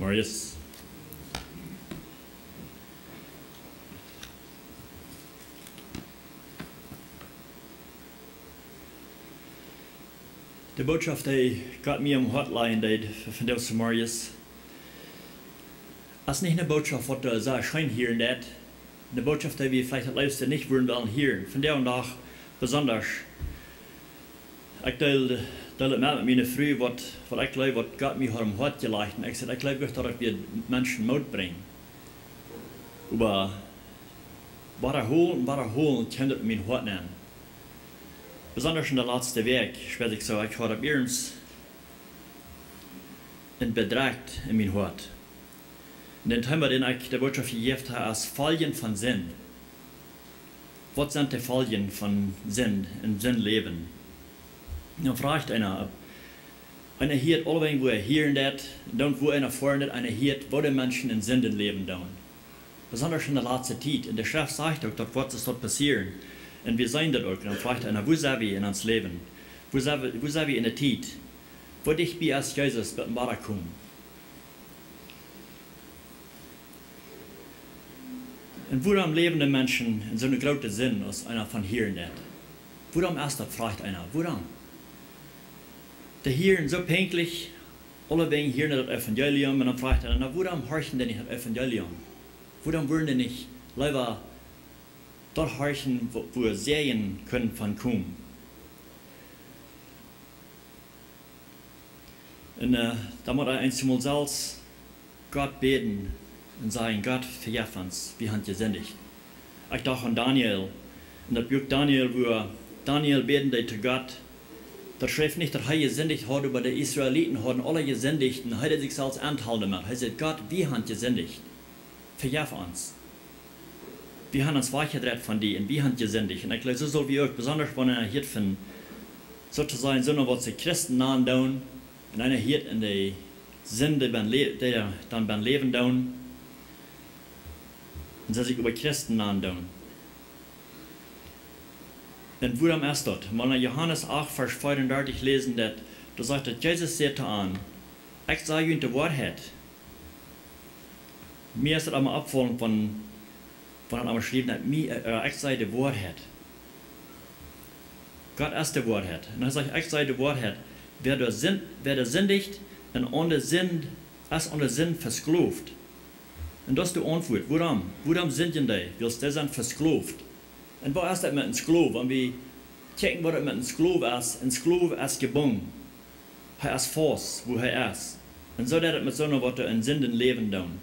Marius. De boodschap die Gott mir am Hotline deed van Deus Marius. Als nicht eine Botschaft, was da sehr schön hier in dat, eine Botschaft, die wir vielleicht das Letzte nicht würden wollen hören. Von der und nach besonders. Ich teile mit meiner Frau, was ich glaube, was Gott mir am Hart gelegt hat. Ich sage, ich glaube, dass wir Menschen Mut bringen. Aber was holen, kann das mein Hart nehmen. Besonders in der letzten Weg, ich werde so, ich habe irgendwas in Betrag in mein Hart. Und den Thema, den ich der Botschaft gegeben habe, als Folgen von Sinn. Was sind die Folgen von Sinn im Sinnleben? Dann fragt einer hört allerdings, wo hier und das, und wo einer vorne, einer hört, wo die Menschen in Sinnleben tun. Besonders in der letzten Zeit. In der Schrift sagt auch, dass was dort passieren. Und wir sehen das auch. Dann fragt einer, wo sind wir in uns Leben? Wo sind wir in der Zeit? Wo dich bei als Jesus mit dem Vater kommen? Und worum leben die Menschen in so einem großen Sinn, als einer von hier und das? Worum erst das fragt einer? Worum? Die hören so pünktlich, alle wegen hier das Evangelium, und dann fragt einer, na, worum horchen denn nicht das Evangelium? Worum würden die nicht lieber dort horchen, wo wir sehen können von kommen? Und da muss er einmal selbst Gott beten und sagen, Gott, vergib uns, wir haben gesündigt. Ich dachte an Daniel, in das Buch Daniel, wo Daniel beten zu Gott, da schreibt nicht, dass er gesündigt hat, aber die Israeliten haben alle gesündigt, und er sich selbst anhalten damit. Er sagt, Gott, wir haben gesündigt, vergib uns. Wir haben uns weggedreht von dir und wir haben gesündigt. Und ich glaube, so soll wir auch, besonders wenn einer hier von sozusagen so was die Christen nahen tun, und einer hier in die Sünde, die dann beim Leben tun, und sie sich über Christen nahen tun. Und worum ist das? Wenn wir Johannes 8, Vers 34 lesen, da sagt Jesus sagte an, ich sage Ihnen die Wahrheit. Mir ist das einmal abfallen von einem geschrieben hat, ich sage die Wahrheit. Gott ist die Wahrheit. Und dann sagt ich sage die Wahrheit. Wer sündigt und ohne Sinn, ist ohne Sinn versklavt. Und das ist die Antwort. Warum? Warum sind die? Weil sie sind versklavt. Und was ist das mit einem Sklav? Wenn wir checken, was das mit einem Sklav ist, ein Sklav ist gebunden. Er ist fast, wo er ist. Und so das mit so einer, was in Sünden leben tun.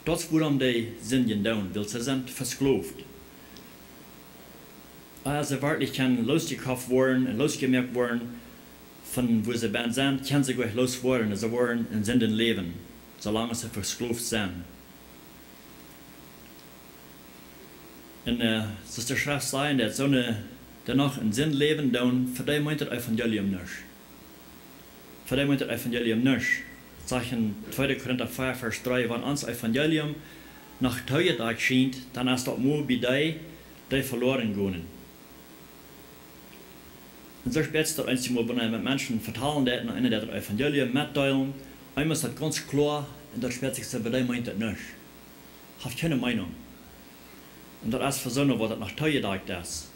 Das ist, warum die Sünden tun, weil sie sind versklavt. Also wirklich kann losgekauft werden und losgemerkt werden, von wo sie sind, kann sie gleich loswerden, sie werden in Sünden leben, solange sie versklavt sind. Und es ist der Schrift sagen, dass so eine, die noch in Sinn leben, dann für die meint das Evangelium nicht. Für die meint das Evangelium nicht. Sagt in 2. Korinther 4, Vers 3, wenn uns Evangelium nach Teuertag scheint, dann ist das nur bei denen, die verloren gehen. Und so spät ist das einzige Mal, wenn wir mit Menschen vertalen, die einer das Evangelium mitteilen, einmal ist das ganz klar, und das spät sich so, bei denen meint das nicht. Habt keine Meinung. Und das ist für so eine, was das nach Teuertag ist.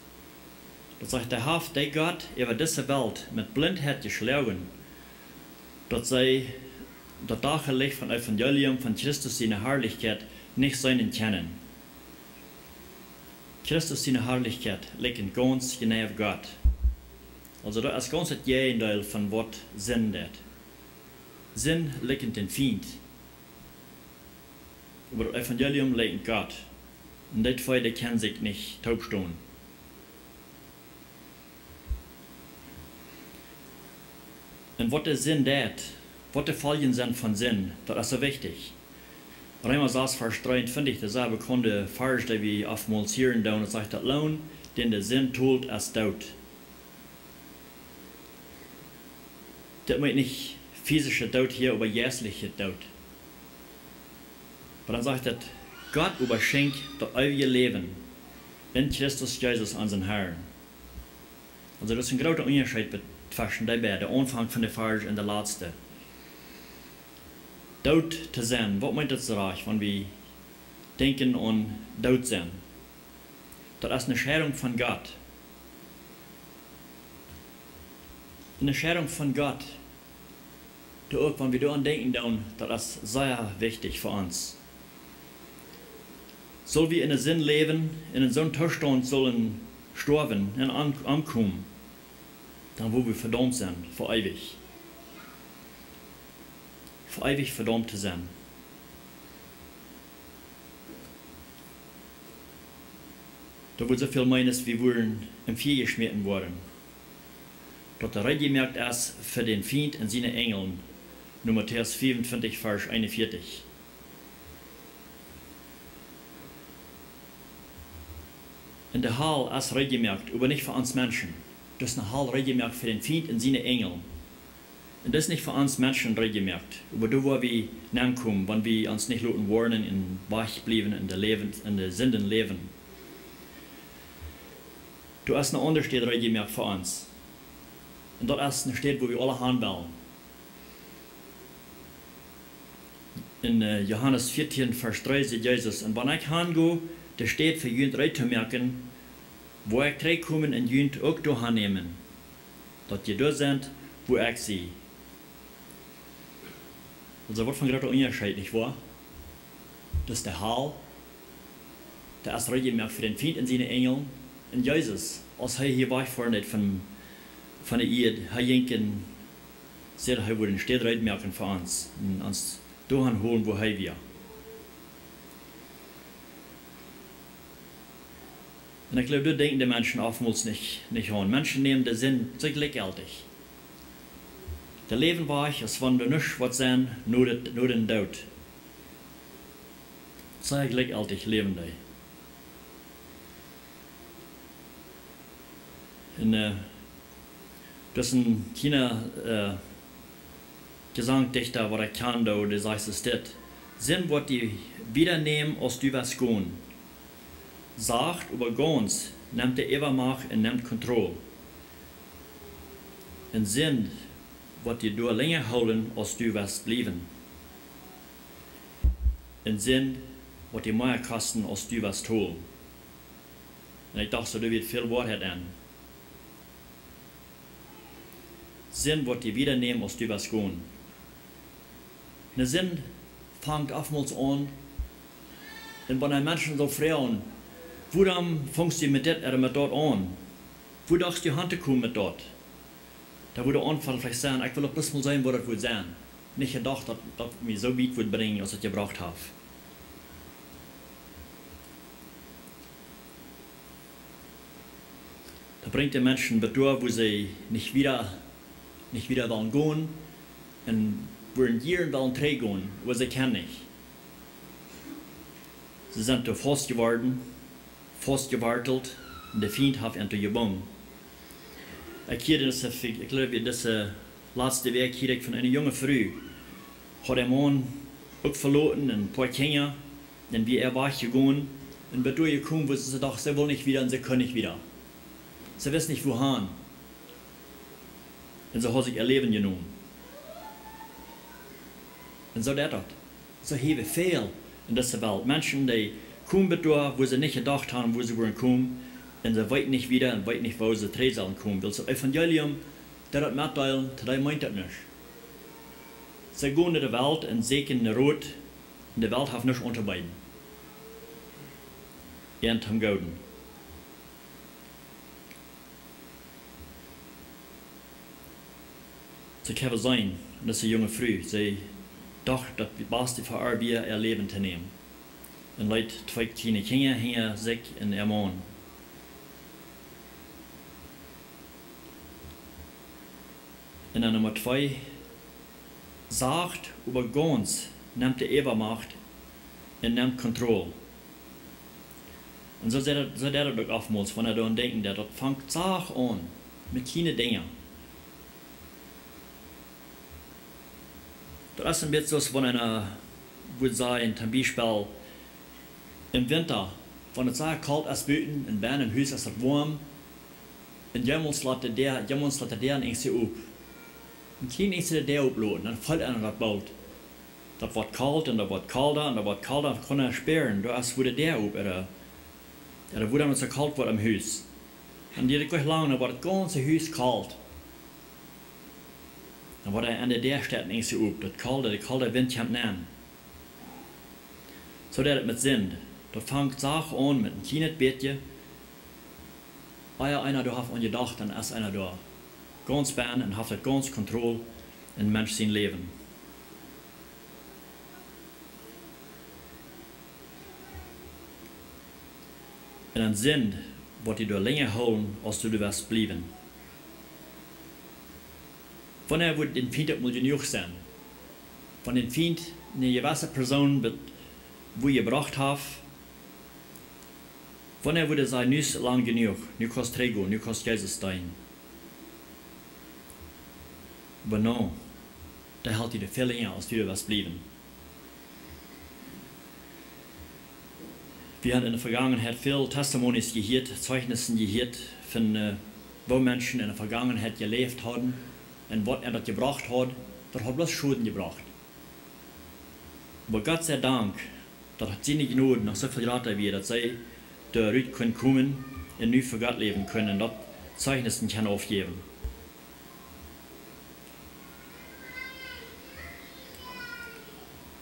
Das sagt der Haft, der Gott über diese Welt mit Blindheit geschlagen, dass sie das Dachlicht von Evangelium von Christus seine Herrlichkeit nicht sehen können. Christus seine Herrlichkeit liegt ganz genau auf Gott. Also das ist ganz das Gegenteil von was Sinn ist. Sinn liegt in den Feind. Aber das Evangelium liegt in Gott. Und die zwei, die können sich nicht taubstehen. Und was der Sinn ist, was die Folgen sind von Sinn, das ist so wichtig. Römer 6, Vers 53, das ist ein bekannter Vers, den wir oftmals hören, und sagt, der Lohn, den der Sinn tut, ist Tod. Das meint nicht physische Tod hier, aber geistliche Tod. Aber dann sagt er, Gott überschenkt das ewige Leben in Christus Jesus, unseren Herrn. Also das ist ein großer Unterschied zwischen den beiden, der Anfang von der Vers und der letzte. Dood te zijn. Wat meint das reich, wenn wir denken an dood zijn? Das ist eine Scheidung von Gott. Eine Scheidung von Gott. Auch wenn wir daran denken, das ist sehr wichtig für uns. Soll wir in den Sinn leben, in so einem Zustand sollen sterben und ankommen, dann wo wir verdammt sind, für ewig. Für ewig verdammt zu sein. Da wird so viel meines, wir wurden im Vier geschmitten worden. Dort der Rede merkt es für den Feind und seine Engeln. Nur Matthäus 24, Vers 41. In der Hall ist regelgemerkt, aber nicht für uns Menschen. Das ist eine Hall regelgemerkt für den Feind und seine Engel. Und das ist nicht für uns Menschen regelgemerkt. Aber da, wo wir nachkommen, wenn wir uns nicht lassen warnen und wach bleiben in der Sünden leben. Da ist eine andere Stadt regelgemerkt für uns. Und dort ist eine Stadt, wo wir alle haben wollen. In Johannes 14, Vers 3 sagt Jesus, und wenn ich hingehe, der steht für jünd recht zu merken, wo ich zurückkommen und jünd auch da hinnehmen, dass ihr da sind, wo ich sie. Also wird von gerade Unterschied, nicht wahr? Das ist der Hall, der ist recht gemerkt für den Feind und seine Engel. Und Jesus, als er hier wegfahren von der Erde, er jenken, sehr er würde den Städt recht merken für uns, und uns dahin holen, wo er wir. Und ich glaube, da denken die Menschen oftmals nicht an. Menschen nehmen den Sinn so gleichgültig. Der Leben war ich, als wenn du nicht was sein, nur den Tod. Sehr gleichgültig leben die. Und das ist ein kleiner Gesangdichter, was ich kann, der sagt es das. Sinn, was die wiedernehmen, als du was gehen. Sagt über ganz, nimmt der Übermacht und nimmt Kontrolle. Und Sinn, was die du länger holen, als du was bleiben. Und Sinn, was die mehr kosten, als du was tun. Und ich dachte, da wird viel Wahrheit an. Sinn, was die wiedernehmen, als du was gehen. Der Sinn fängt oftmals an, und wenn ein Menschen so fragen, wo fängst du mit das oder mit dort an? Wo darfst du hinkommen mit dort? Da würde der Anfang vielleicht sagen, ich will doch bloß mal sein, wo das wohl sein. Nicht gedacht, dass das mich so weit wird bringen, als ich gebraucht habe. Da bringt der Menschen bedurch, wo sie nicht wieder wollen gehen, und wo in Jahren wollen gehen, wo sie können nicht. Sie sind da fast geworden, fast gewartet, und der Feind hat ihn gebunden. Ich glaube, das letzte Werk hier von einer jungen Frau hat der Mann auch verloren, ein paar Kinder, und wie er war gegangen, und bedurch gekommen, wo sie dachten, sie wollen nicht wieder und sie können nicht wieder. Sie wissen nicht wohin. Und so hat sich ihr Leben genommen. Und so das. So haben wir viel in dieser Welt. Menschen, die kommen bedurch, wo sie nicht gedacht haben, wo sie wollen kommen, und sie weit nicht wieder und weit nicht, wo sie drehen sollen kommen. Das Evangelium, das mitteilen, das meint das nicht. Sie gehen in die Welt und sehen Rot, und die Welt hat nicht unterbeiden. Und am Golden. Sie können sein, das ist eine junge Frau, sie dachte, das Beste für ihr Leben zu nehmen. Und Leute, zwei kleine Kinder hängen sich in ihrem Mann. Und dann Nummer 2, sagt über ganz, nimmt die Übermacht und nimmt Kontrolle. Und so sagt er doch oftmals, wenn er daran denkt, der fängt Sach an, mit kleinen Dingen. Das ist ein bisschen so, wenn einer würde sagen, zum Beispiel im Winter, wenn es sehr kalt ist, in Bern im Haus ist es warm, und jemand lässt der ein Ängste auf. Ein kleines Ängste der aufladen, dann fällt einer das Boot. Dat wordt kalt en dat wordt kalder en dat wordt kalder. We kunnen speren. Daar is wurde der op. Er wurde het zo kalt wordt im huis. En die gleich lang, dan wordt het ganze huis kalt. Dan wordt aan de der staat niet zo op. De kalde wind komt aan. Zodat het met zin. Dat vangt zacht aan met een klein beetje. Einer daar heeft aan gedacht en is einer daar. Ganz bij en heeft het ganz controle in mens zijn leven. En een zin wordt je door langer houden als du was blijven. Wanneer wordt den Feind moet genoeg zijn? Van den Feind een gewisse persoon wo je gebracht heeft. Wanneer wordt zij nu lang genoeg? Nu kost Trego, nu kost Jezus stein. Maar nou, daar houdt je de veel langer als du was blijven. Wir haben in der Vergangenheit viele Testimonies gehört, Zeugnissen gehört von wo Menschen in der Vergangenheit gelebt haben und was das gebracht hat, das hat bloß Schulden gebracht. Aber Gott sei Dank, das hat sie nicht genug nach so viel Jahren wie, dass sie da können kommen und neu für Gott leben können und dort Zeugnissen kann aufgeben.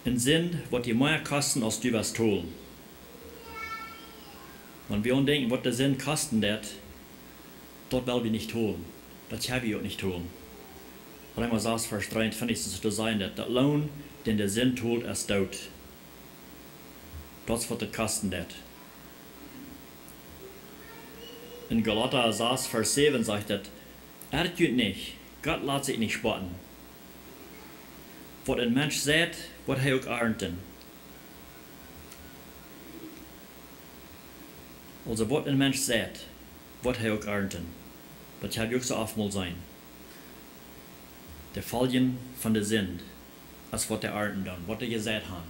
In Sinn, was die mehr kosten, als du was tun. Und wir denken, was der Sinn kosten wird, dort wollen wir nicht tun. Das haben wir auch nicht tun. Und einmal sagt Vers 23 zu sein, dass der Lohn, den der Sinn tut, ist Tod. Das wird das kosten wird. In Galater 6, Vers 7 sagt das, tut nicht, Gott lässt sich nicht spotten. Was ein Mensch sagt, wird er auch ernten. Also, was ein Mensch sagt, wird er auch ernten. Das kann auch so oft mal sein. Der Folgen von der Sinn, als was der ernten dann, was er gesagt hat.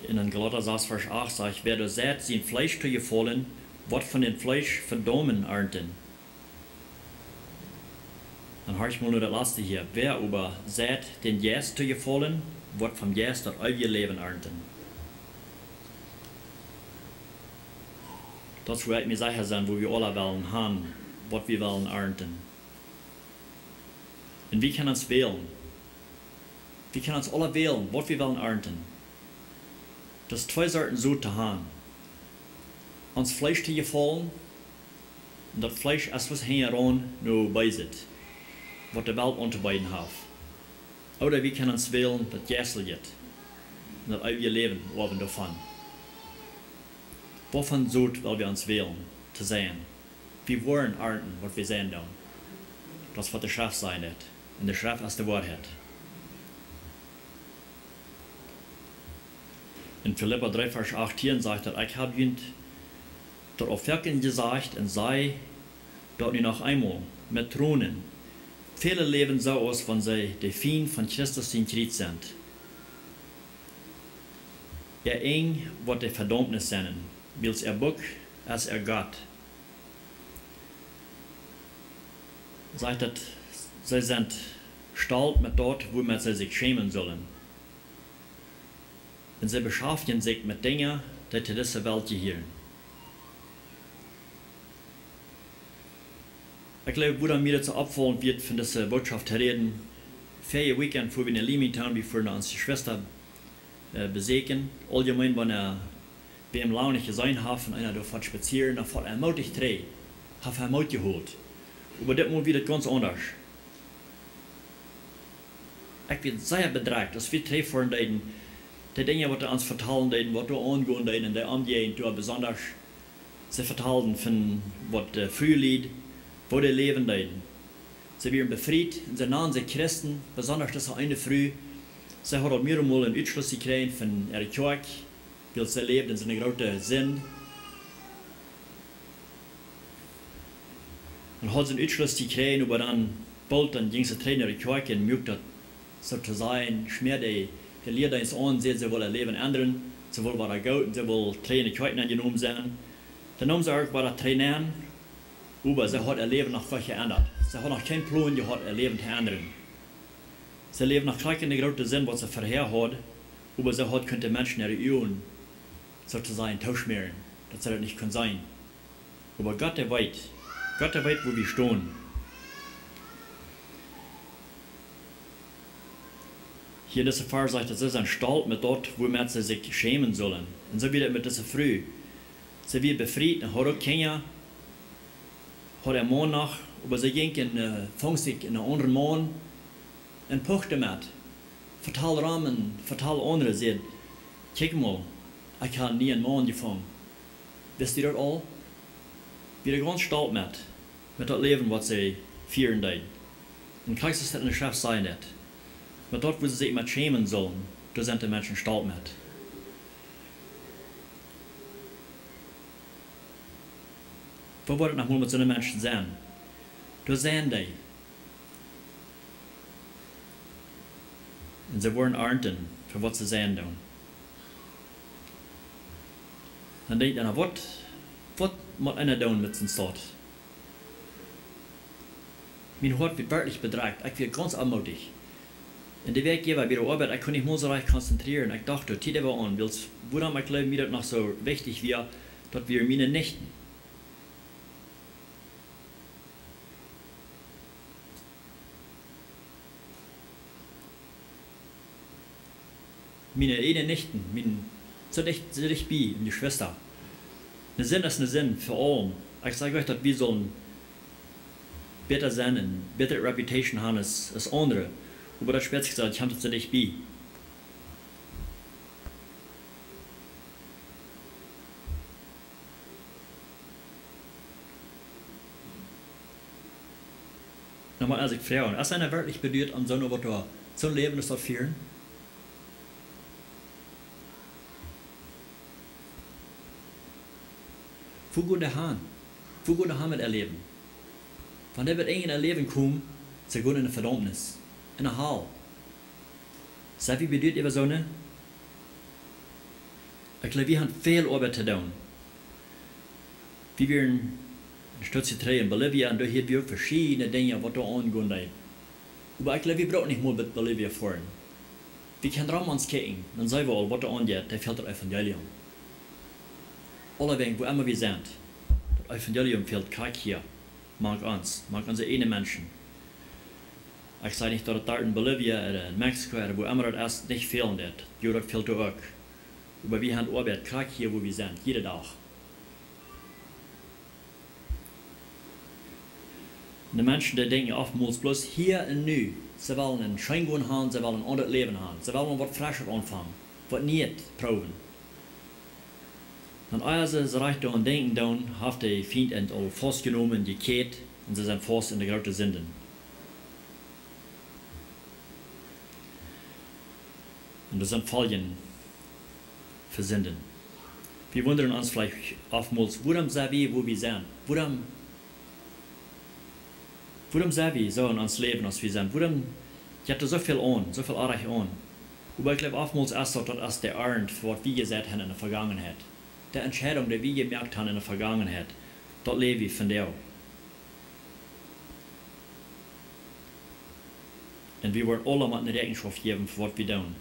In Galater 6, Vers 8 sagt, wer du sagt, sein Fleisch zu gefallen, wird von dem Fleisch verdammen ernten. Dann höre ich mal nur das letzte hier. Wer aber sagt, den Jes zu gefallen, wird vom Jes das ewige Leben ernten. Das wird mir sicher sein, wo wir alle wollen haben, was wir wollen ernten. Und wie können uns wählen? Wir können uns alle wählen, was wir wollen ernten. Das ist zwei Sorten so zu haben. Uns Fleisch zu gefallen, und das Fleisch ist was heran nur beisit, was der Welt unterbeiden hat. Oder wir können uns wählen, das Jesel geht, und das ewige Leben oben davon. Wovon sollt wir uns wählen, zu sehen? Wir wollen ernten, was wir sehen dann. Das wird der Schrift sein wird. Und der Schrift ist die Wahrheit. In Philipper 3, Vers 18 sagt er, ich habe ihnen darauf gesagt und sei dort nicht noch einmal mit Thronen. Viele leben so aus, wenn sie die Feind von Christus in Krieg sind. Eng wird die Verdammnis sein, weil Buck als Gott. Sagt dat sie sind stolz mit dort, wo man sie sich schämen sollen. Und sie beschäftigen sich mit Dingen, die zu dieser Welt gehören. Ich glaube, wo dann mir dazu abfallen wird, von dieser Botschaft zu reden, für Weekend, wo wir in Limitown, bevor wir unsere Schwester besuchen, allgemein, wenn wir im Lau nicht gesehen haben, einer da fährt spazieren, dann fährt mutig drei, hat Mut geholt. Aber das Mal wird ganz anders. Ich bin sehr bedrückt, dass wir drei fahren, die Dinge, die uns vertellen, die angehen, die angehen, die besonders sie vertellen von was früher liegt, wo die leben. Sie werden befreit, und sie nennen sich Christen, besonders das eine früh. Sie hat mir einmal einen Ausschluss gekriegt von ihrer Kirche, weil sie lebt in seiner großen Sinn. Und hat sie einen Ausschluss gekriegt, aber dann bald dann ging sie in ihre Kirche und mögt das so zu sein, schmiert die Lehrer ins an, sie wollen Leben ändern, sie wollen was gut, sie wollen Trainer Kirchen angenommen sein. Dann haben sie auch was Trainern. Aber sie hat ihr Leben noch gleich geändert. Sie hat noch keinen Plan gehabt, ihr Leben zu ändern. Sie leben noch gleich in der großen Sinn, was sie vorher hat, aber sie hat könnte Menschen ihre Augen sozusagen tauschmehren, dass sie das nicht kann sein. Aber Gott, der weiß, wo wir stehen. Hier in dieser Vers sagt, das ist ein Stall mit dort, wo Menschen sich schämen sollen. Und so wird es mit dieser Früh. Sie wird befreit, und hat auch Kinder, hat ein Mann nach, aber sie ging fangen sich in einen anderen Mann und puchte mit. Vertal Rahmen, vertal andere, sagt, kijk mal, ich habe nie einen Mann gefangen. Wisst ihr das all? Wir sind ganz stolz mit das Leben, was sie führen. Und kannst du das in der Schrift sein, nicht? Aber dort, wo sie sich mit schämen sollen, da sind die Menschen stolz mit. Wo wird es nochmal mit so einem Menschen sein? Da sehen die. Und sie wollen ernten, für was sie sehen tun. Dann denkt einer, was muss einer tun mit seinem Staat? Mein Hort wird wirklich bedrängt, ich werde ganz anmutig. In der Werkgeber bei der Arbeit, ich kann nicht mehr so recht konzentrieren. Ich dachte, die war an, woran ich glaube, mir das noch so wichtig wäre, dass wir meine Nächten. Meine eine Nächten, so dicht bei, meine Schwester. Eine Sinn ist eine Sinn für alle. Ich sage euch, dass wir sollen besser sein und bessere Reputation haben als andere. Aber das spät gesagt, ich habe das nicht bei. Nochmal, als ich frage, ist einer wirklich berührt an so ein Leben, das dort führen? Wo geht der Hahn? Wo geht der Hahn mit erleben? Wenn der wird irgendein Erleben kommen, sie gehen in eine Verdammnis. In eine Hall. Seid wie bedeutet über so eine? Ich glaube, wir haben viel Arbeit zu tun. Wie wir in Stütze in Bolivia, und da haben wir auch verschiedene Dinge, was da angehen. Aber ich glaube, wir brauchen nicht mal mit Bolivia fahren. Wir können Ramans kicken, dann sehen wir all, was da angeht, der fehlt das Evangelium. Alle wegen, wo immer wir sind, das Evangelium fehlt kein hier. Mag unsere eine Menschen. Ich sage nicht, dass es dort in Bolivia oder in Mexiko oder wo immer das erst nicht fehlen wird. Ja, das fehlt auch. Aber wir haben Arbeit, gerade hier, wo wir sind, jeden Tag. Und die Menschen, die denken oftmals bloß hier und nu. Sie wollen einen Scheingrund haben, sie wollen ein anderes Leben haben. Sie wollen was Frisches anfangen, was nicht proben. Und als sie so recht daran denken, dann hat der Feind all festgenommen, gekehrt, und sie sind fast in der großen Sünden. Und das sind Folgen für Sünden. Wir wundern uns vielleicht oftmals, warum sind wir, wo wir sind? Warum sind wir so in uns Leben, als wir sind? Warum gibt es so viel an, so viel Arbeit an? Aber ich glaube, oftmals ist das der Ernst, was wir gesagt haben in der Vergangenheit. Die Entscheidung, die wir gemerkt haben in der Vergangenheit, das lebe ich von dir. Und wir wollen alle mal eine Rechenschaft geben, für was wir tun.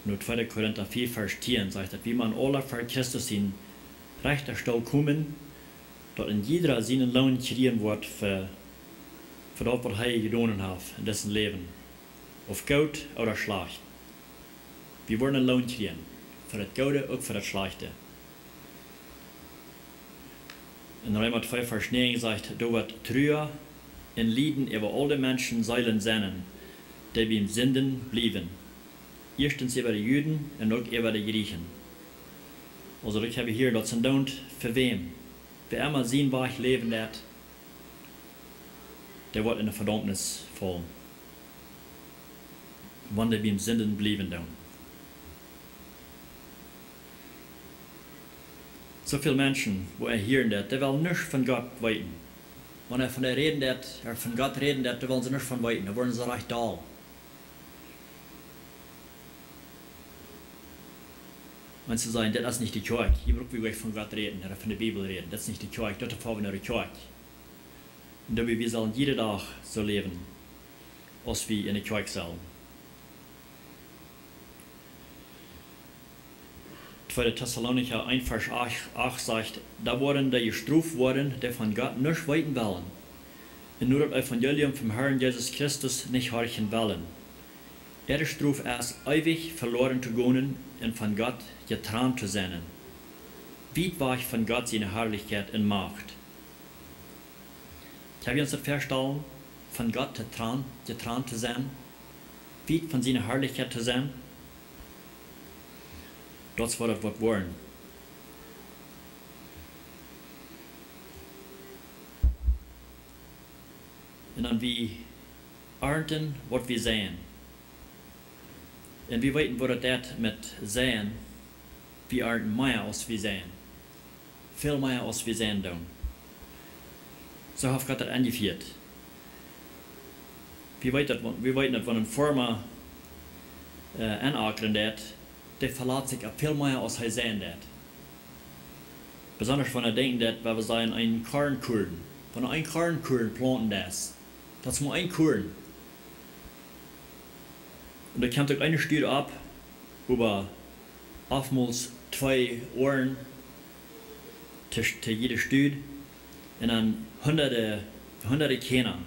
Nur 2. Korinther 4, Vers 10 sagt, dass wir man alle für Christus in rechter Stelle kommen, dass in jeder seinen Lohn kriegen wird für das, was er getan hat in dessen Leben. Auf gut oder schlecht. Wir wollen einen Lohn kriegen. Für das Gute und für das Schlechte. In Römer 2, Vers 9 sagt, da wird Trüher in Lieden über alle Menschen sollen sein, die beim Sünden blieben. Erstens über die Juden und auch über die Griechen. Also ich habe hier das sind für wem? Wer einmal sehen, war ich leben wird, der wird in der Verdammnis fallen. Wann der beim Sünden blieben dann. So viele Menschen, wo hören das, die wollen nicht von Gott weiten. Wenn von der reden das, von Gott reden das, die wollen sie nicht von weiten, da wollen sie recht da. Wenn sie sagen, das ist nicht die Kirche, hier brauchen wir von Gott reden, oder von der Bibel reden, das ist nicht die Kirche, das ist die Kirche. Und dabei wir sollen jeden Tag so leben, als wir in der Kirche sollen. 2. Thessalonicher 1, Vers 8 sagt, da wurden die gestruft worden, die von Gott nicht weiten wollen, und nur das Evangelium vom Herrn Jesus Christus nicht horchen wollen. Er struft es ewig verloren zu gehen und von Gott getrennt zu sein. Weit war ich von Gott seine Herrlichkeit und Macht. Haben wir uns das verstanden, von Gott getrennt zu sein? Weit von seiner Herrlichkeit zu sein? Das war das, was wir wollen. Und dann wir ernten, was wir sehen. Und wir wissen, was das mit sehen, wir ernten mehr als wir sehen. Viel mehr als wir sehen tun. So hat Gott das angeführt. Wir wissen, dass wenn ein Farmer ankern dat, der verlässt sich auf viel mehr als er sehen dat. Besonders wenn er denkt, dass wir sagen, ein Kornkuchen. Wenn er ein Kornkuchen planten das ist nur ein Kuchen. Und da kommt auch eine Studie ab, über oftmals 2 Ohren zu jeder Studie und dann hunderte Kinder.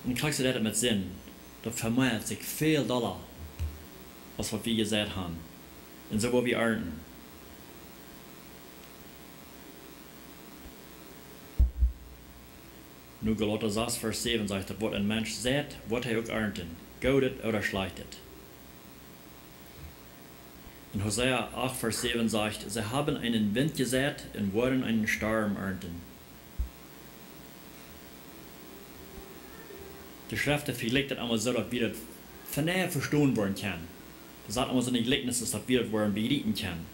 Und kriegst du das mit Sinn, da vermehrt sich viel Dollar, als was wir gesagt haben. Und so wo wir ernten. Nu Galater 6, Vers 7 sagt, dass was ein Mensch sät, wird er auch ernten, godet oder schlechtet. Und Hosea 8, Vers 7 sagt, sie haben einen Wind gesät und werden einen Sturm ernten. Die Schrift verlegt das einmal so, dass wir das von näher verstehen wollen können. Das sagt einmal so ein Gleichnis, dass wir das begreifen können.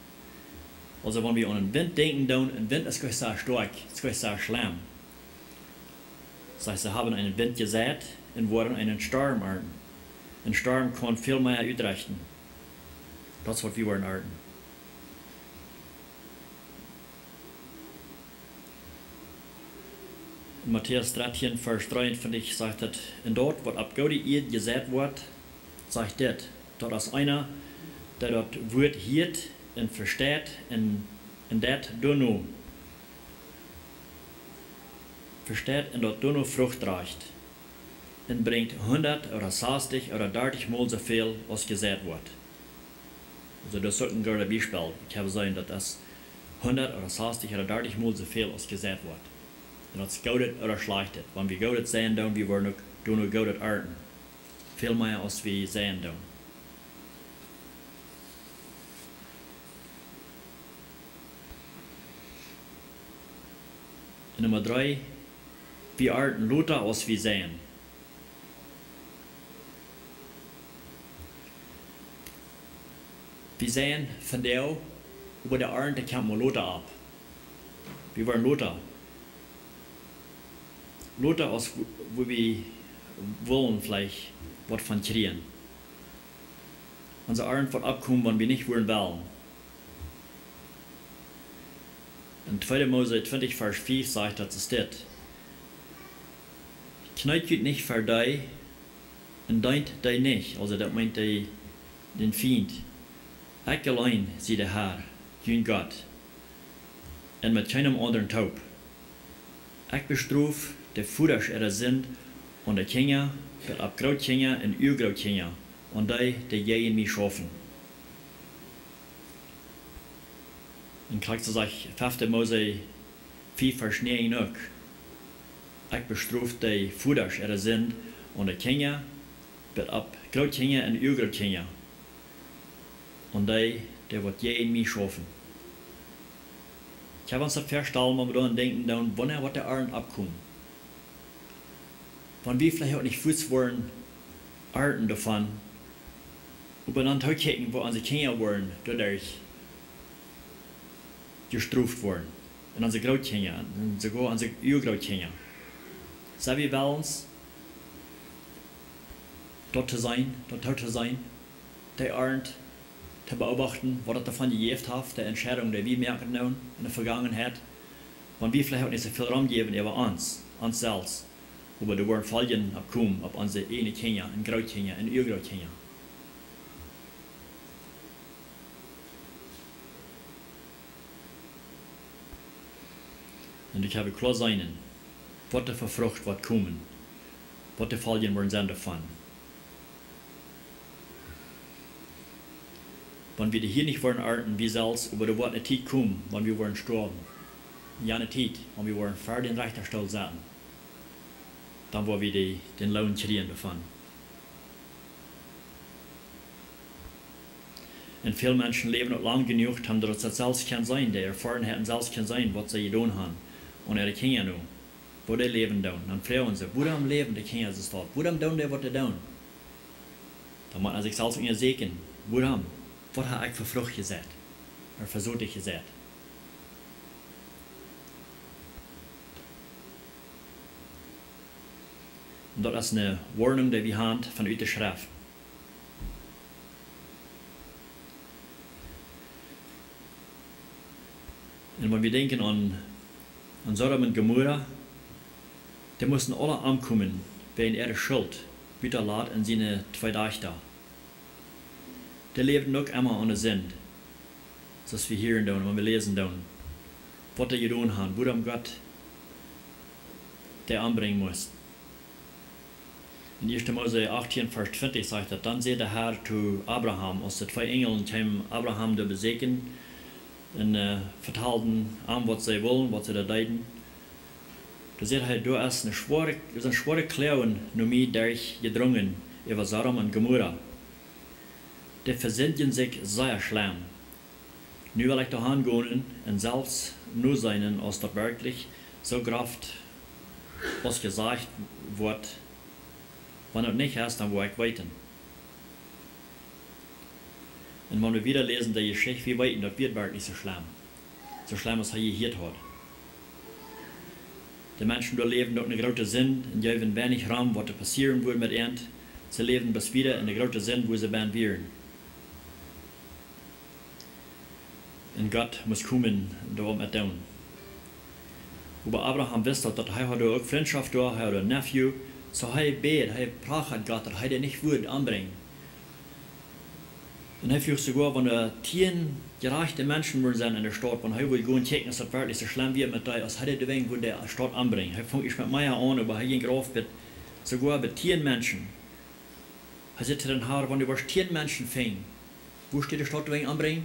Also wenn wir an einen Wind denken, dann ein Wind ist ganz sehr stark, ist ganz sehr schlimm. Das heißt, sie haben einen Wind gesät und werden einen Sturm ernten. Ein Sturm kann viel mehr ausrichten. Das ist, was wir wollen ernten. In Matthäus 13, Vers 53 sagt es, und dort, was ab Gode Erd gesät wird, sagt das, dass einer, der dort Wort hört und versteht, und das Donno versteht und dort nur Frucht reicht und bringt 100 oder 60 oder 30 Mal so viel, als gesät wird. Also das ist ein gutes Beispiel. Ich habe gesagt, dass das 100 oder 60 oder 30 Mal so viel, als gesät wird. Und das ist godet oder schlechtet. Wenn wir godet sehen, dann wir wollen nur godet ernten. Viel mehr, als wir sehen. Nummer 3. Wir ernten lauter, als wir sehen. Wir sehen von der über der Ernte kommt man lauter ab. Wir wollen lauter. Lauter, als wo wir wollen vielleicht was von kriegen. Unser Ernte wird abkommen, wenn wir nicht wollen. In 2. Mose 20, Vers 5 sagt, dass es das. Kneut geht nicht für dich und deint dich nicht. Also das meint den Feind. Ich allein sie der Herr, dein Gott. Und mit keinem anderen taub. Ich bestraf die Futters ihrer sind und die Kinder, die Abgrautkinder und Urgrautkinder und die je in mich schaffen. Und kriegst du sich 5. Mose 4, Vers 9 auch. Ich bestraf die Futters ihrer sind und die Kinder, die Abgrautkinder und Urgrautkinder und die wird je in mich schaffen. Ich habe uns das verstanden, wenn wir daran denken, dann, wann wird der Ernten abkommen. Wenn wir vielleicht auch nicht Fuß wollen, Ernten davon, aber dann auch gucken, wo unsere Kinder wollen, dadurch gestruft worden. Und unsere Großkinder, und sogar unsere Urgroßkinder. So wir wollen uns, dort zu sein, die Ernte zu beobachten, was das davon gegeben hat, die Entscheidung, die wir merken in der Vergangenheit, wenn wir vielleicht auch nicht so viel Raum geben über uns selbst, aber die wollen fallen abkommen, auf unsere eine Kinder, ein Grautkinder, ein Urgrautkinder. Und ich habe klar sein, was der für Frucht wird kommen, was der fallen wollen sein davon. Wenn wir hier nicht wollen arten, wie selbst, aber da wird eine Zeit kommen, wenn wir wollen sterben. Ja, eine Zeit, wenn wir wollen vor den Richterstuhl sein. Dann wollen wir den Lohn kriegen davon. Und viele Menschen leben noch lang genug, haben dass das selbst kann sein, die Erfahrungen selbst kann sein, was sie getan haben. Und ihre Kinder nu, wo die leben tun. Dann fragen sie, warum leben die Kinder so stark? Warum tun die, was sie tun? Dann muss man sich selbst in ihr sehen, warum? Was habe ich für Frucht gesät? Oder versucht ich gesät? Und das ist eine Warnung, die wir haben von der Schrift. Und wenn wir denken an Sodom und Gomorra, die mussten alle ankommen wegen ihrer Schuld, wieder laut in seine zwei Töchter. Die lebten noch immer ohne Sinn, dass wir hier tun, wenn wir lesen tun, was die getan haben, worum Gott der anbringen muss. In 1. Mose 18, Vers 20 sagt er, dann sah der Herr zu Abraham, als die zwei Engeln kamen, Abraham zu besegnen, und vertelten an, was sie wollen, was sie da deuten. Da sagt er, du hast eine schwere Klauen nur mir durchgedrungen über Sodom und Gomorra. Die versenden sich sehr schlimm. Nu will ich da hingehen und selbst nur sein, als das wirklich so Kraft, was gesagt wird, wenn du nicht hast, dann will ich weiter. Und wenn wir wieder lesen, die Geschichte, wir weiten, das wird wirklich so schlimm. So schlimm, als er hier hat. Die Menschen, die leben dort in der großen Sinn, und die haben wenig Raum, was passieren würde mit ihnen. Sie leben bis wieder in der großen Sinn, wo sie werden werden. Und Gott muss kommen, darum mit tun. Aber Abraham wusste, dass er auch Freundschaft da, er hat einen Nephew, so er bet, er prachtet Gott, dass er nicht würde anbringen. Und er fühlt sogar, wenn er 10 gerechte Menschen würden sein in der Stadt, wenn er will gehen checken, dass das wirklich so schlimm wird mit dir, als er die Dinge, wo der Stadt anbringen. Er fängt ich mit mir an, aber er ging rauf mit, sogar mit 10 Menschen. Er sagt zu den Herrn, wenn du 10 Menschen fängst, wo steht die Stadt anbringen?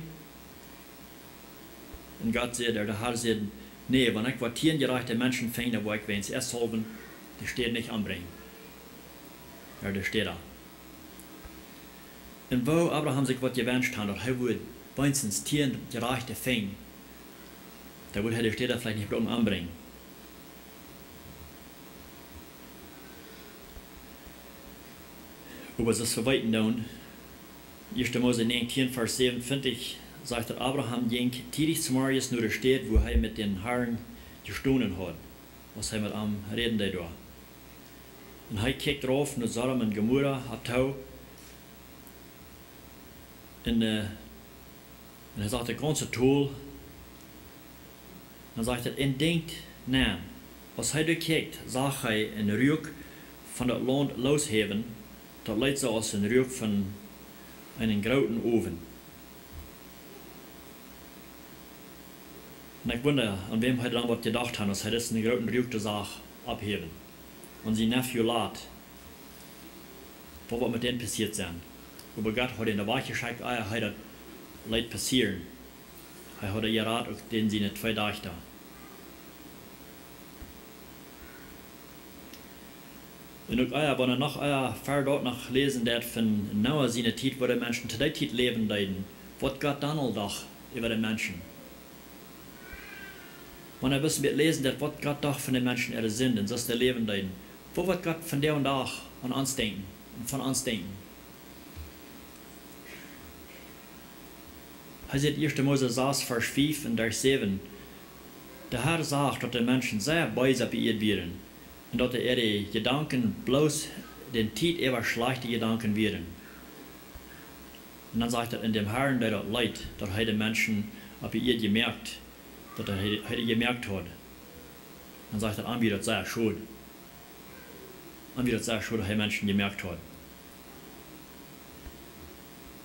Und Gott sagt, der Herr sagt, nee, wenn ich 10 gerechte Menschen fängt, dann will ich wenigstens erst halben, die steht nicht anbringen. Ja, der steht da. Und wo Abraham sich was gewünscht hat, dass er würde wenigstens 10 gerechte fängt, da würde er die Städte vielleicht nicht anbringen. Aber es ist für weiten tun. 1. Mose 19, Vers 27 sagt, dass Abraham ging tidig zum Morgens nur der Stadt, wo er mit den Herren gestohlen hat, was er mit am Reden da. Und er kijkt drauf nach Sodom und Gomorra, abtau. Und er sagt, der ganze Tool, dann sagt er, en denkt, nein, als er kijkt, zag hij een reuk van het land losheben, dat lijkt zo als een reuk van een grote oven. Und ich wundere, an wem er dann was gedacht hat, als er das in der großen Reuk zag abheben. Und sein Nephew laat, was wird mit denen passiert sein? Aber Gott hat in der Wache geschickt, er hat das Leid passieren. Er hat geraten, auch den seine 2 Töchter. Und auch wenn er noch dort noch lesen wird von Noah seine Zeit, wo die Menschen zu der Zeit leben leiden, was Gott dann all doch über die Menschen. Wenn er wissen wird lesen wird, was Gott doch von den Menschen ihre sind und das der Leben leiden, wo wird Gott von der und Tag an uns denken und von uns denken? Er sagt 1. Mose 6, Vers 5 und Vers 7. Der Herr sagt, dass die Menschen sehr böse beirrt werden und dass ihre Gedanken bloß den Zeit über schlechte Gedanken werden. Und dann sagt er, in dem Herrn, der dort leid, dass er die Menschen beirrt gemerkt, dass er gemerkt hat. Dann sagt er, an wie das sehr schuld. An wie das sehr schuld, dass Menschen gemerkt hat.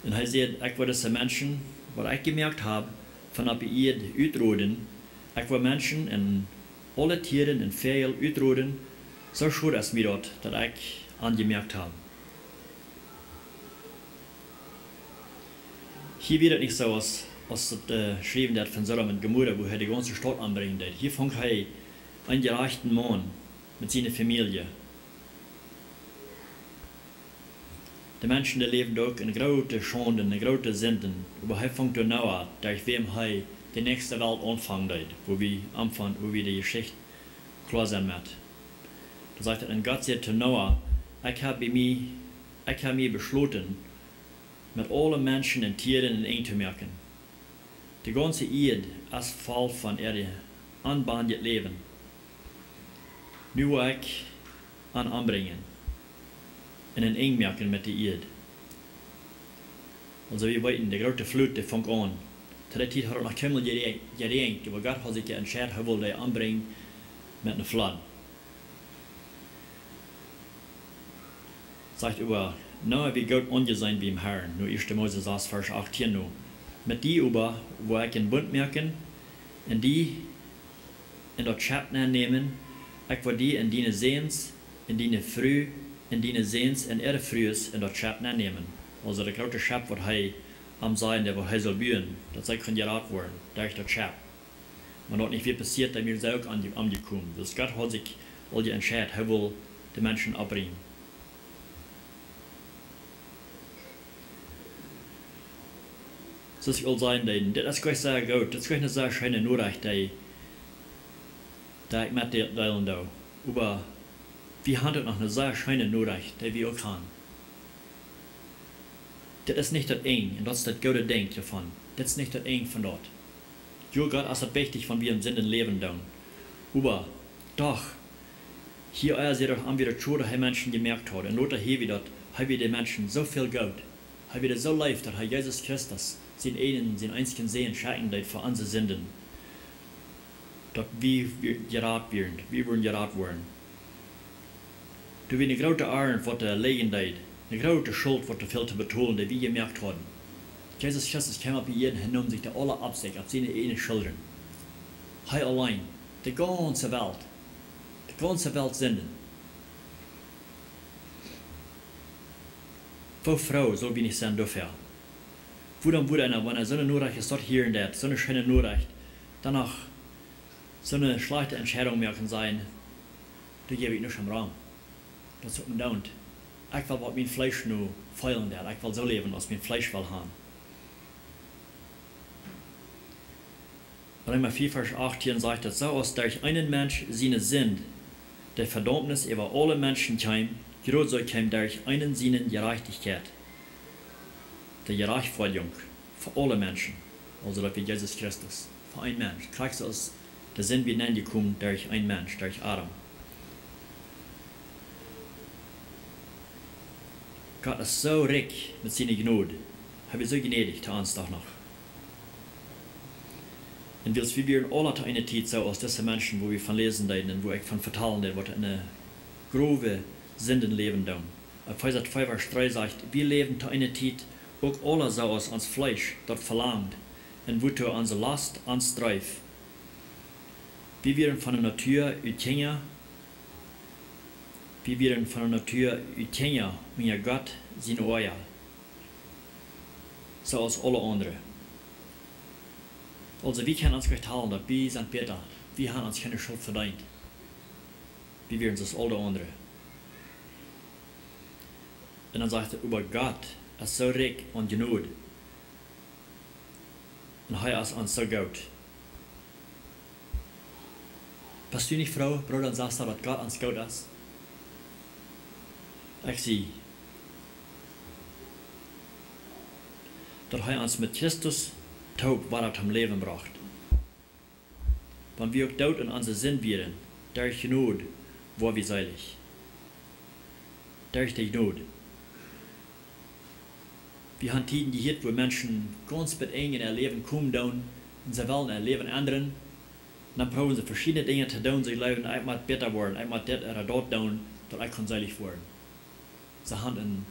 Und er sagt, ich war diese Menschen, was ich gemerkt habe, von ab ihr uitroden, ich war Menschen in alle Tieren in veel uitroden, so schuld als mir dort, dass ich angemerkt habe. Hier wird es nicht so, als das geschrieben wird von Sodom und Gomorra, wo er die ganze Stadt anbringen wird. Hier fängt er einen gerechten Mann mit seiner Familie. Die Menschen, die leben auch in großen Schanden, in großen Sünden. Aber er fängt an, durch wem er die nächste Welt anfangen wird, wo wir die Geschichte klar sein wird. Da sagt er, und Gott sagt zu Noah, ich habe mir beschlossen, mit allen Menschen und Tieren in Eng zu merken. Die ganze Erde als Fall von Erde anbandet Leben. Nu will ich anbringen. Und in Eng merken mit der Erde. Also wir weten, die große Flut, die fängt an. Zu der Zeit hat er noch keinmal gedenkt, aber Gott hat sich entschieden, er will die anbringen mit einer Flood. Sagt über, na, wie Gott angesehen wie im Herrn, nur 1. Mose 6, Vers 18 nur. Mit die über, wo ich einen Bund merken, und die in das Schab nehmen, ich will die in deine Sehens, in deine Früh, in deine Sehens, in ihre Frühes, in das Schab nehmen. Also der große Schab, was er am sein, der was er soll bühen, das soll gerat werden, durch das Schab. Man hat nicht viel passiert, da mir auch angekommen. Das Gott hat sich all entschieden, er will die Menschen abbringen. Das ist all sein, das ist gleich sehr gut, das ist gleich eine sehr schöne Nachricht, die ich mit dir teilen darf. Aber wir haben noch eine sehr schöne Nachricht, die wir auch haben. Das ist nicht das Eng, und das ist das gute Ding davon. Das ist nicht das Eng von dort. Jo, Gott ist das wichtig, von wir im Sinne leben tun. Aber doch, hier seht ihr, haben wir das schon, dass Menschen gemerkt haben. Und Lothar hier wieder, haben wir den Menschen so viel Geld, haben wir das so leid, dass Jesus Christus sein einzigen Sehen schenken wird für unsere Sünden. Dass wir gerat werden, wir wollen gerat werden. Du wirst eine große Arme, was der legen wird, eine große Schuld, was der viel zu betonen, die wir gemerkt haben. Jesus Christus kam auf jeden hin, um sich der alle absicht, auf seine eigenen Schultern. Er allein, die ganze Welt Sünden. Wo Frau soll wir nicht sein dürfen? Wo dann wurde einer, wenn so eine Nachricht ist, dort hier und dort, so eine schöne Nachricht, danach so eine schlechte Entscheidung mehr kann sein, da gebe ich nicht im Raum. Das tut mir leid. Ich will, was mein Fleisch nur feilen wird. Ich will so leben, was mein Fleisch will haben. Römer 4, Vers 18 sagt, dass so aus durch einen Mensch seine Sünd, der Verdammnis über alle Menschen kam, genauso kam durch einen seine Gerechtigkeit. Die Gerechtfertigung für alle Menschen, also das wie Jesus Christus, für einen Mensch. Kriegst du aus der Sinn wir nennen gekommen durch einen Mensch, durch Adam. Gott ist so reich mit seiner Gnade, er wird so gnädig zu uns doch noch. Und wie wir alle zu einer Zeit so aus diesen Menschen, wo wir von lesen und wo ich von vertalen, was eine grobe Sünden leben tun. Epheser 2, Vers 3 sagt, wir leben zu einer Zeit, auch alle so aus uns Fleisch dort verlangt, und wozu unsere Last uns treibt. Wir werden von der Natur utgängen, mit Gott sein Ohr. So als alle anderen. Also wir können uns gleich teilen, dass wir sind Peter, wir haben uns keine Schuld verdient. Wir werden es alle anderen. Und dann sagt er, über Gott ist so reich und Gnade. Und er ist uns so gut. Bist du nicht Frau, Bruder, und sagst du, dass Gott uns gut ist? Ich sehe, dass er uns mit Christus taub war, zum Leben bracht. Wenn wir auch dort in unser Sinn wären, durch Gnade, war wir seilig. Durch die Gnade. Wir haben Tiden gehabt, wo Menschen ganz mit eng in ihr Leben kommen, und sie wollen ihr Leben ändern. dann probieren sie verschiedene Dinge zu tun, sie glauben, ich muss besser werden, ich muss das oder dort tun, dass ich kann selig werden. Sie haben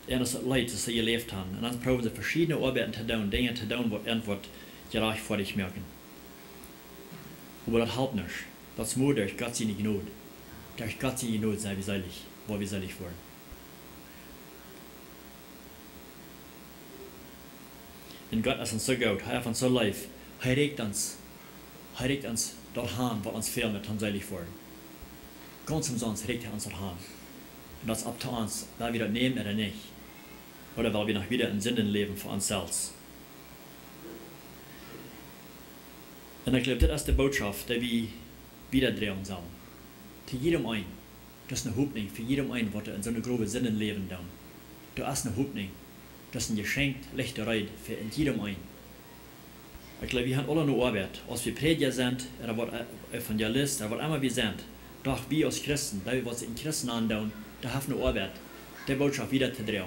das Leid, das sie gelebt haben. Und dann probieren sie verschiedene Arbeiten zu tun, Dinge zu tun, die irgendwas gerecht für dich merken. Aber das hilft nicht. Das muss durch Gott seine Gnade. Durch Gott seine Gnade sei wir selig, wo wir selig werden. Und Gott ist uns so gut, er hat uns so lieb, er regt uns dorthin, was uns fehlt, mit uns selig werden. Ganz umsonst regt er uns dorthin. Und das ist ab zu uns, weil wir das nehmen oder nicht. Oder weil wir noch wieder in Sünden leben für uns selbst. Und ich glaube, das ist die Botschaft, die wir wieder drehen sollen. Zu jedem einen. Das ist eine Hoffnung für jedem einen, was in so einer groben Sünden leben tun. Das ist eine Hoffnung. Das ist ein Geschenk, Lichterei für jedem einen. Ich glaube, wir haben alle eine Arbeit. Als wir Prediger sind, oder was Evangelist, oder was immer wir sind, doch wir als Christen, da wir was in Christen andauern, da haben wir eine Arbeit, die Botschaft wieder zu drehen.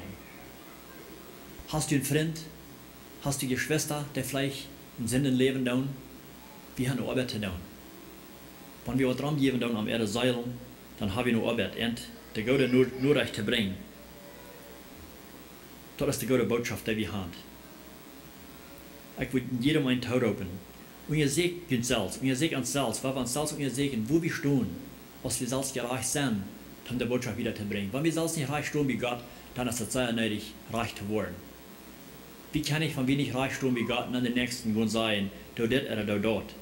Hast du einen Freund? Hast du Geschwister, die vielleicht in Sünden leben tun? Wir haben eine Arbeit zu tun. Wenn wir was dran geben tun am Erde Seilen, dann haben wir eine Arbeit, und die Gute nur recht zu bringen. Das ist die gute Botschaft, die wir haben. Ich will jedem einen Tod open. Und ihr seht uns selbst, und ihr seht uns selbst, weil wir uns selbst und ihr sehen, wo wir stehen, als wir selbst gerecht sind, um die Botschaft wieder zu bringen. Wenn wir selbst nicht reich stehen wie Gott, dann ist es sehr nötig, reich zu werden. Wie kann ich, wenn wir nicht reich stehen wie Gott, und an den Nächsten gehen sagen, du das oder du dort?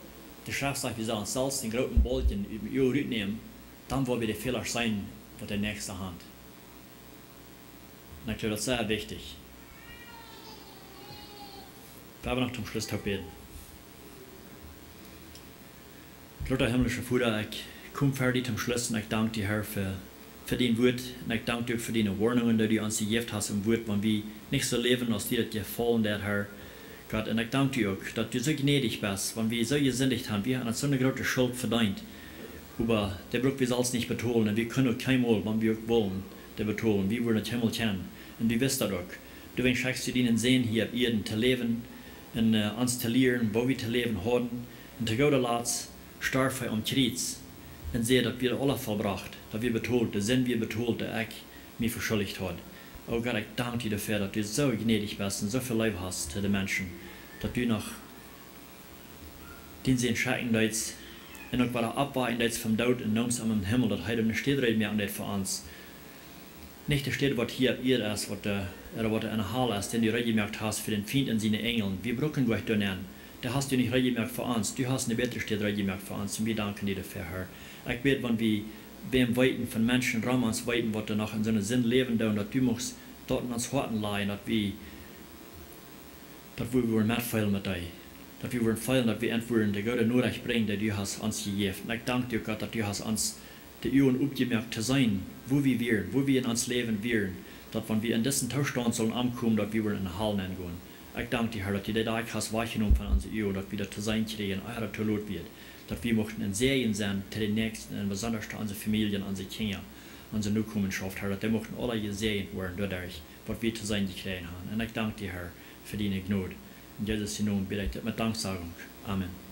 Die Schrift sagt, wir sollen selbst den großen Bolten über die nehmen, dann wollen wir die Fehler sein, was der Nächste hat. Und ich glaube, das ist sehr wichtig. Wir haben noch zum Schluss beten. Gott, himmlischer Vater, ich komme fertig zum Schluss und ich danke dir, Herr, für dein Wort. Und ich danke dir für deine Warnungen, die du uns gegeben hast im Wort, wenn wir nicht so leben, als dir das gefallen hat, Herr. Gott, und ich danke dir auch, dass du so gnädig bist, wenn wir so gesündigt haben. Wir haben uns so eine große Schuld verdient. Aber der braucht wir selbst nicht betonen. Und wir können auch keinmal, wenn wir wollen, der betonen. Wir wollen den Himmel kennen. Und wir wissen das auch. Du willst zu ihnen sehen, hier auf Erden zu leben, und uns zu lehren, wo wir zu leben haben. Und zu Gott lasst, stark um Kreuz. Und sehe, dass wir alle vollbracht, dass wir betont, der Sinn wir betont, der ich mir verschuldigt hat. Oh Gott, ich danke dir dafür, dass du so gnädig bist und so viel Liebe hast zu den Menschen, dass du noch den Sinn schenken willst und auch wieder abweichen willst vom Tod und uns am Himmel, dass heute nicht steht mehr und nicht für uns. Nicht der steht, was hier auf ihr ist, was eine Halle ist, den du reingemacht hast für den Feind und seine Engel. Wir brauchen gleich da nennen. Da hast du nicht reingemacht für uns, du hast eine bessere Stadt reingemacht für uns und wir danken dir dafür, Herr. Ich bete, wenn wir beim Weiten von Menschen, Raum ans Weiten, was noch in so einem Sinn leben, dass du musst dort in uns Horten leihen, dass wir mitfeilen mit dir. Dass wir feilen, dass wir entweder die Gott nur recht bringen, die du hast uns gegeben. Und ich danke dir, Gott, dass du hast uns die Ohren aufgemerkt zu sein, wo wir in uns leben werden, dass wenn wir in diesen Zustand sollen ankommen, dass wir in den Hallen gehen. Ich danke dir, Herr, dass du die Tag hast wahrgenommen von unseren Ohren, dass wir das zu sein kriegen, euer Tod wird. Dass wir möchten ein Segen sein zu den Nächsten, und besonders zu unseren Familien, unsere Kinder, unsere Nachkommenschaft, Herr, dass wir möchten alle gesegnet werden dadurch, was wir zu sein gekriegt haben. Und ich danke dir, Herr, für deine Gnade. In Jesus' Namen bete ich mit Danksagung. Amen.